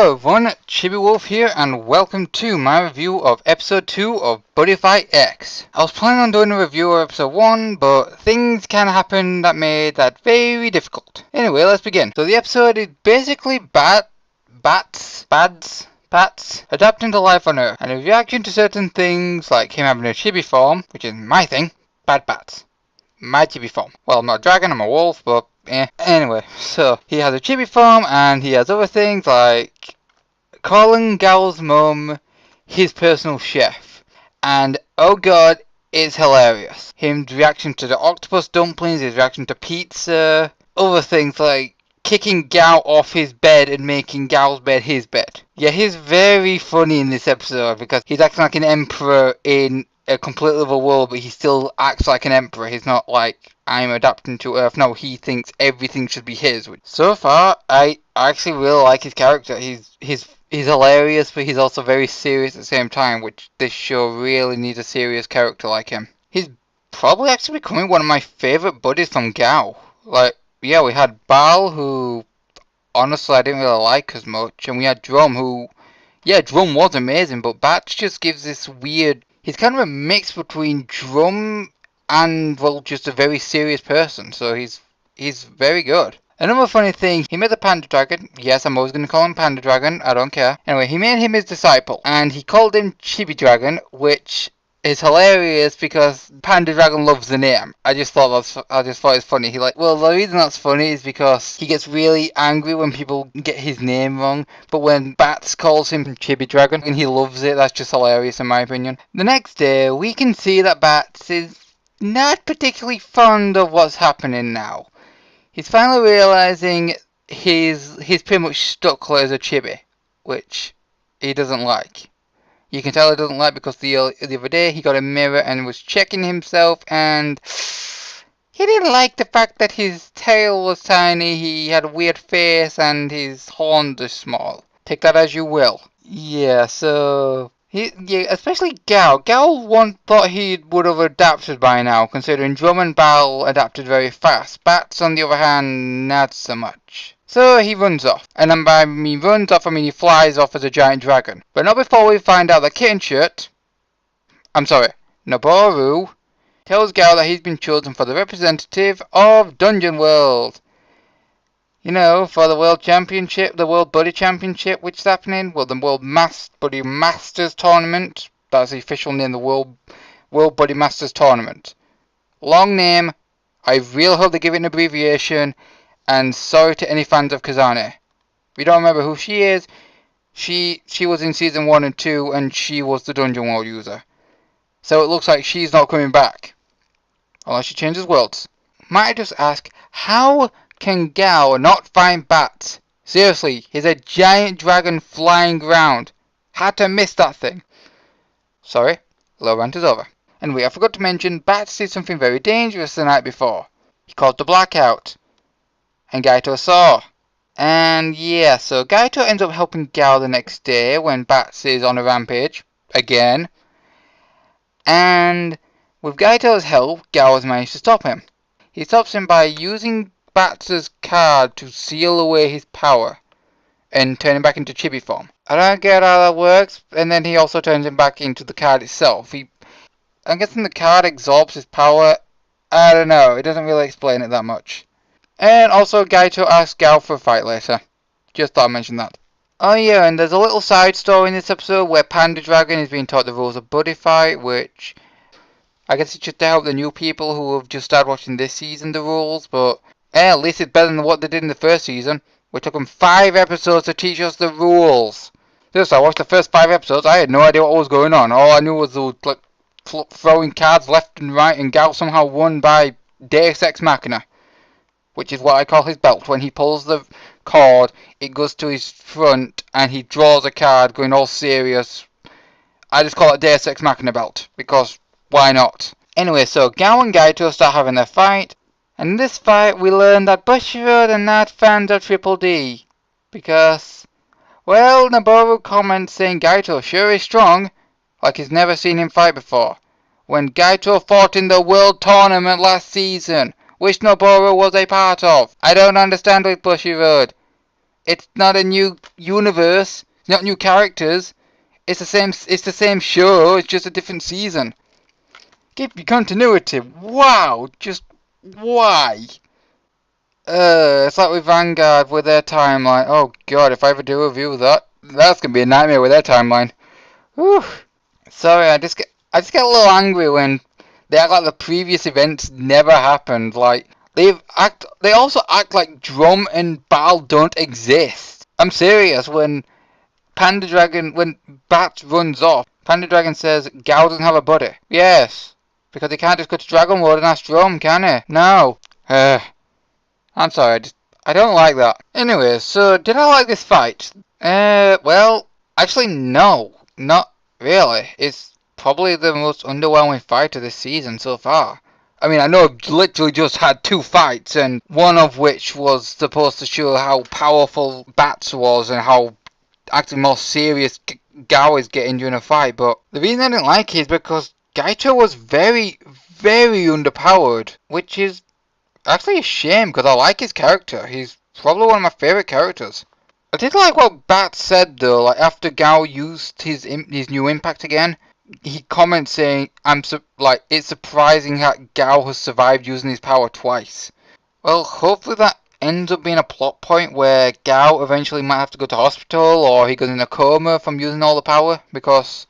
Hello everyone, ChibiWolf here and welcome to my review of episode 2 of Buddyfight X. I was planning on doing a review of episode 1, but things kinda happened that made that very difficult. Anyway, let's begin. So the episode is basically Battz adapting to life on Earth and a reaction to certain things like him having a chibi form, which is my thing, Bad Battz. My chibi form. Well, I'm not a dragon, I'm a wolf, but anyway, so he has a chibi form and he has other things like calling Gal's mum his personal chef. And oh god, it's hilarious. His reaction to the octopus dumplings, his reaction to pizza, other things like kicking Gal off his bed and making Gal's bed his bed. Yeah, he's very funny in this episode because he's acting like an emperor in a completely other world, but he still acts like an emperor. He's not like, I'm adapting to Earth. No, he thinks everything should be his. So far, I actually really like his character. He's hilarious, but he's also very serious at the same time, which this show really needs a serious character like him. He's probably actually becoming one of my favourite buddies from Gao. Like, yeah, we had Bal, who honestly I didn't really like as much, and we had Drum, who, yeah, Drum was amazing, but Battz just gives this weird. He's kind of a mix between Drum and, well, just a very serious person, so he's very good. Another funny thing, he made the Panda Dragon. Yes, I'm always going to call him Panda Dragon, I don't care. Anyway, he made him his disciple, and he called him Chibi Dragon, which is hilarious because Panda Dragon loves the name. I just thought it's funny. Well, the reason that's funny is because he gets really angry when people get his name wrong, but when Battz calls him Chibi Dragon and he loves it, that's just hilarious in my opinion. The next day, we can see that Battz is not particularly fond of what's happening now. He's finally realizing he's pretty much stuck as a chibi, which he doesn't like. You can tell he doesn't like because the other day he got a mirror and was checking himself, and he didn't like the fact that his tail was tiny, he had a weird face, and his horns are small. Take that as you will. Yeah, so especially Gal. Gal thought he would have adapted by now, considering Drum and Bal adapted very fast. Battz, on the other hand, not so much. So he runs off. And then by me runs off, I mean he flies off as a giant dragon. But not before we find out that Noboru tells Gal that he's been chosen for the representative of Dungeon World. You know, for the World Championship, the World Buddy Championship, which is happening. Well, the World Buddy Masters Tournament. That's the official name, the World Buddy Masters Tournament. Long name. I really hope they give it an abbreviation. And sorry to any fans of Kazane. If you don't remember who she is, she was in season 1 and 2, and she was the Dungeon World user. So it looks like she's not coming back. Unless she changes worlds. Might I just ask, how can Gao not find Battz? Seriously, he's a giant dragon flying around. Had to miss that thing. Sorry, low rant is over. Anyway, I forgot to mention, Battz did something very dangerous the night before. He caused a blackout. And Gaito saw. And yeah, so Gaito ends up helping Gal the next day when Battz is on a rampage. Again. And with Gaito's help, Gal has managed to stop him. He stops him by using Battz's card to seal away his power and turn him back into chibi form. I don't get how that works, and then he also turns him back into the card itself. I'm guessing the card absorbs his power. I don't know, it doesn't really explain it that much. And also Gaito asks Gal for a fight later. Just thought I'd mention that. Oh yeah, and there's a little side story in this episode where Panda Dragon is being taught the rules of Buddyfight, which I guess it's just to help the new people who have just started watching this season the rules, but at least it's better than what they did in the first season. It took them 5 episodes to teach us the rules. Seriously, I watched the first 5 episodes, I had no idea what was going on. All I knew was they were like throwing cards left and right, and Gal somehow won by Deus Ex Machina. Which is what I call his belt. When he pulls the cord, it goes to his front, and he draws a card going all serious. I just call it Deus Ex Machina belt, because why not? Anyway, so Gao and Gaito start having their fight, and in this fight we learn that Bushiroad are not fans of Triple D. Because, well, Noboru comments saying Gaito sure is strong, like he's never seen him fight before. When Gaito fought in the World Tournament last season, which Noboru was a part of. I don't understand with Bushiroad. It's not a new universe, not new characters. It's the same. It's the same show. It's just a different season. Keep your continuity. Wow, just why? It's like with Vanguard with their timeline. Oh god, if I ever do a review of that, that's gonna be a nightmare with their timeline. Whew. Sorry, I just get a little angry when they act like the previous events never happened. Like they also act like Drum and Bal don't exist. I'm serious. When Battz runs off, Panda Dragon says Gao doesn't have a body. Yes, because he can't just go to Dragon World and ask Drum, can he? No. I'm sorry, I don't like that. Anyway, so did I like this fight? Well, actually no, not really. It's probably the most underwhelming fight of this season so far. I mean, I know I've literally just had 2 fights, and one of which was supposed to show how powerful Battz was and how actually more serious Gao is getting during a fight, but the reason I didn't like it is because Gaito was very, very underpowered, which is actually a shame because I like his character. He's probably one of my favourite characters. I did like what Battz said though, like after Gao used his new impact again, he comments saying, it's surprising that Gao has survived using his power twice. Well, hopefully that ends up being a plot point where Gao eventually might have to go to hospital or he goes in a coma from using all the power, because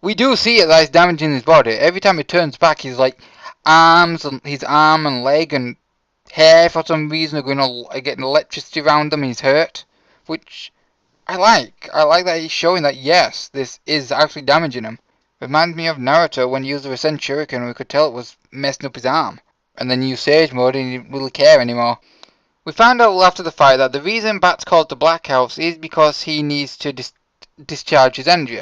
we do see it that he's damaging his body. Every time he turns back, his his arm and leg and hair for some reason are getting electricity around him and he's hurt, which I like. I like that he's showing that yes, this is actually damaging him. Reminds me of Naruto when he used the Rasen Shuriken and we could tell it was messing up his arm. And then you Sage mode and he didn't really care anymore. We found out after the fight that the reason Battz called the Black House is because he needs to discharge his energy.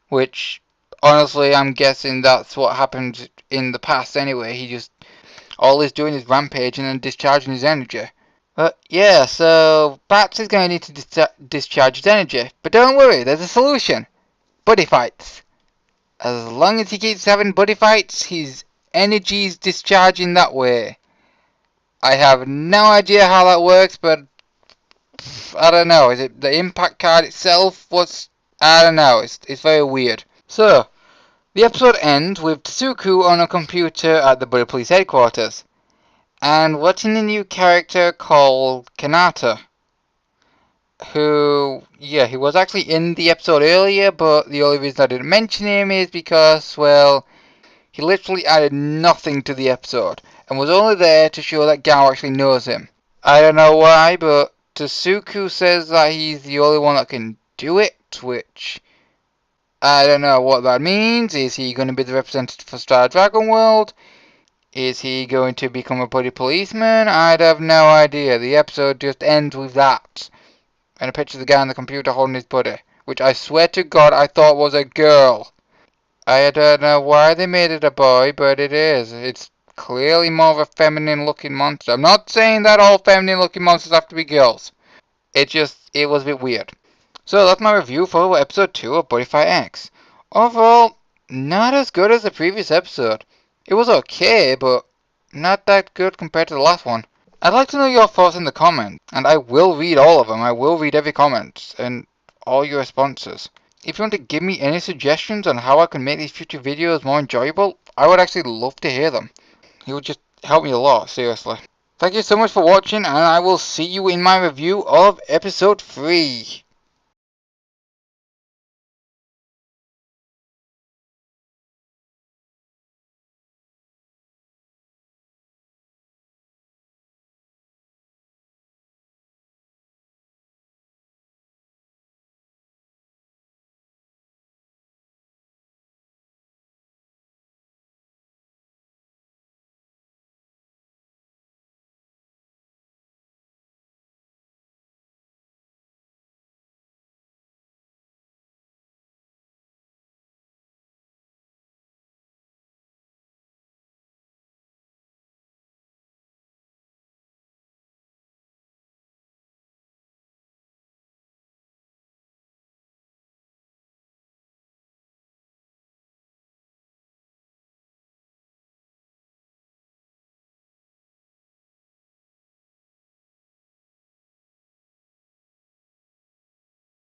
Which, honestly, I'm guessing that's what happened in the past anyway. All he's doing is rampaging and discharging his energy. But yeah, so Battz is going to need to discharge his energy. But don't worry, there's a solution. Buddy fights. As long as he keeps having buddy fights, his energy's discharging that way. I have no idea how that works, but I don't know. Is it the impact card itself? I don't know. It's very weird. So, the episode ends with Tsuku on a computer at the Buddy Police headquarters, and watching a new character called Kanata, who, yeah, he was actually in the episode earlier, but the only reason I didn't mention him is because, well, he literally added nothing to the episode, and was only there to show that Gao actually knows him. I don't know why, but Tsuku says that he's the only one that can do it, which I don't know what that means. Is he going to be the representative for Star Dragon World? Is he going to become a buddy policeman? I'd have no idea. The episode just ends with that. And a picture of the guy on the computer holding his buddy, which I swear to God I thought was a girl. I don't know why they made it a boy, but it is. It's clearly more of a feminine looking monster. I'm not saying that all feminine looking monsters have to be girls. It was a bit weird. So that's my review for episode 2 of Buddyfight X. Overall, not as good as the previous episode. It was okay, but not that good compared to the last one. I'd like to know your thoughts in the comments, and I will read all of them. I will read every comment and all your responses. If you want to give me any suggestions on how I can make these future videos more enjoyable, I would actually love to hear them. It would just help me a lot, seriously. Thank you so much for watching, and I will see you in my review of episode 3.